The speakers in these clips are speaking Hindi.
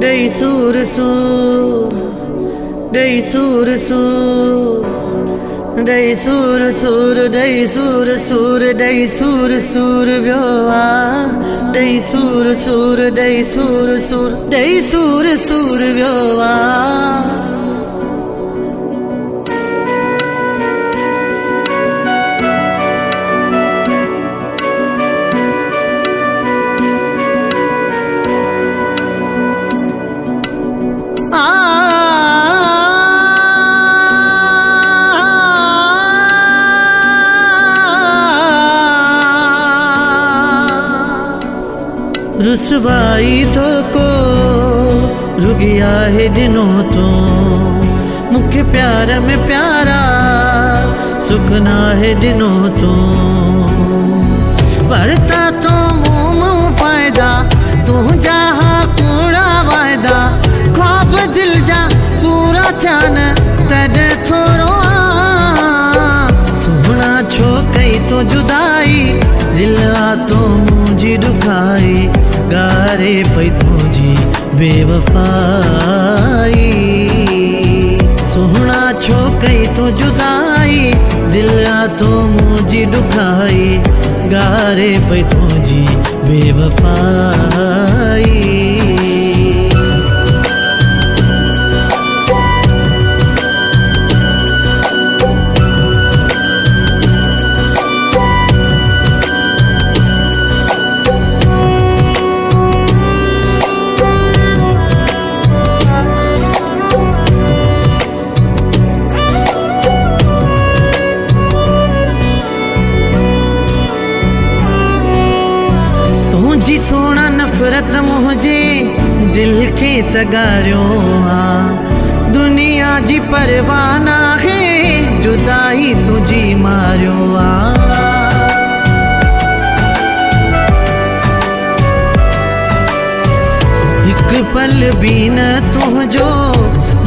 Dei sur sur, dei sur sur, dei sur sur, dei sur sur, dei sur sur bioa. Dei sur sur, dei sur sur, dei sur sur bioa. रुसवाई तो को रुगिया है दिनों तो मुख्य प्यार में प्यारा सुखना है दिनों तो भरता तो मुँह फायदा तू जहाँ कूड़ा वायदा ख्वाब दिल जा पूरा चान तद थोरो सोना छो कई तो जुदाई दिल आ तो मुझी दुखाई गारे पई तुझी बेवफाई सोहना छो कई तो जुदाई दिल आ तो मुझी दुखाई गारे पई तुझी बेवफाई जी सोना नफरत मुझे दिल के तगारियो आ दुनिया जी परवाना है जुदाई तुझी मारियो आ एक पल भी न तुझो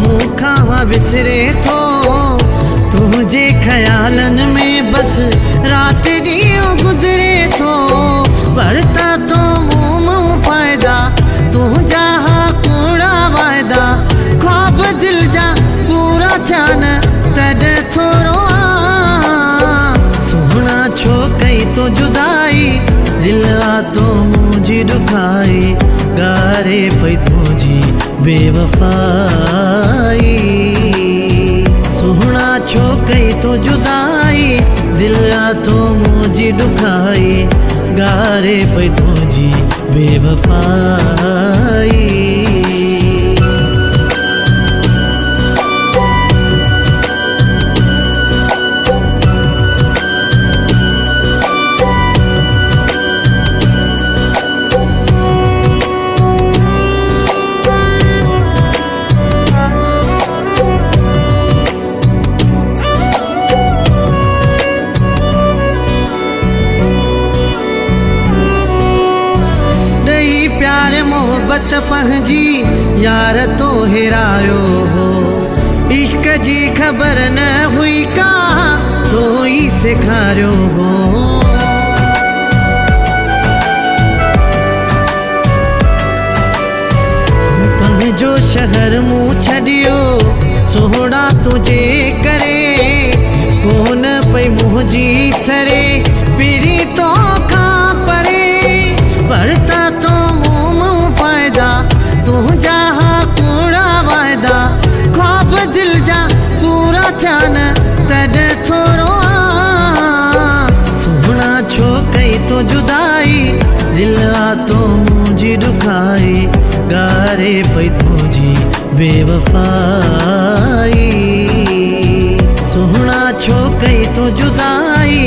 मुखा विसरे तो तुझे ख्यालन में बस रात दियो गुजरे तो भरता तो मुँह फायदा तू जहाँ कूड़ा वायदा ख्वाब दिल जा पूरा चान तद थोरो सोना छो कई तो जुदाई दिल आ तो मुझी दुखाई गारे पई तुझी बेवफाई सोना छो कई तो जुदाई दिल आ तो मुझी दुखाई गारे पई तुझी बेवफाई प्यार मोहब्बत पंहिंजी यार तो हिरायो हो इश्क जी खबर न हुई का तो ही सिखारियो हो पंहिंजो शहर मूं छॾियो सोहड़ा तुझे करे कोन पई मुंहिंजी सरे पीरी तो खां परे भरता तो तू जहाँ कूड़ा वायदा ख्वाब दिल जा पूरा चान तद थोरो सोहना छो कई तो जुदाई दिल आ तो मुझी दुखाई गारे पई तुझी बेवफाई सोहना छो कई तो जुदाई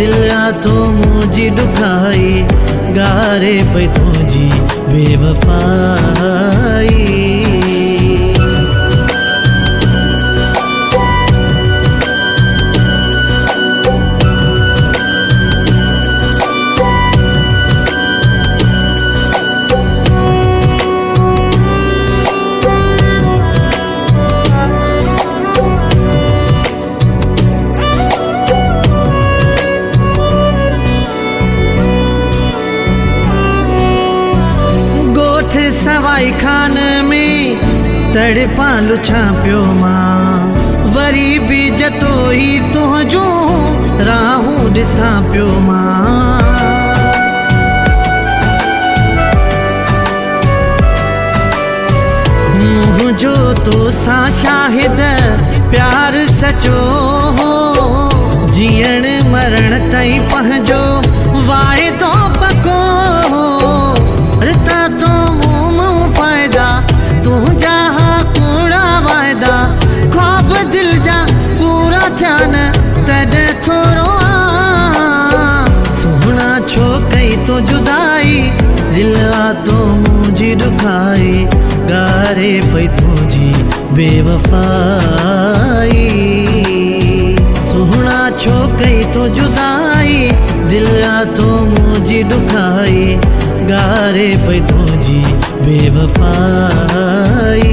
दिल आ तो मुझी दुखाई गारे पई तुझी बेवफाई सवाई सगाई खान में तड़पा लुछा पियो मां वरी बि जतो ही तुंहिंजो राहूं ॾिसां पियो मां मुंहिंजो तोसां शाहिद प्यार सचो हो जीअण मरण ताईं पंहिंजो वाइदो पको हो रिता तो मुंहुं फ़ाइदा तुंहिंजा कूड़ा वाइदा ख्वाब दिल जा पूरा थियन तॾहिं थोरो सुहिणा छो कई तो जुदाई दिल आ तो मुंहिंजी ॾुखाई गारे पई तुझी बेवफाई सुहिणा छो कई तो जुदाई दिल आ तो मुंहिंजी ॾुखाई गारे पई तुझी बेवफाई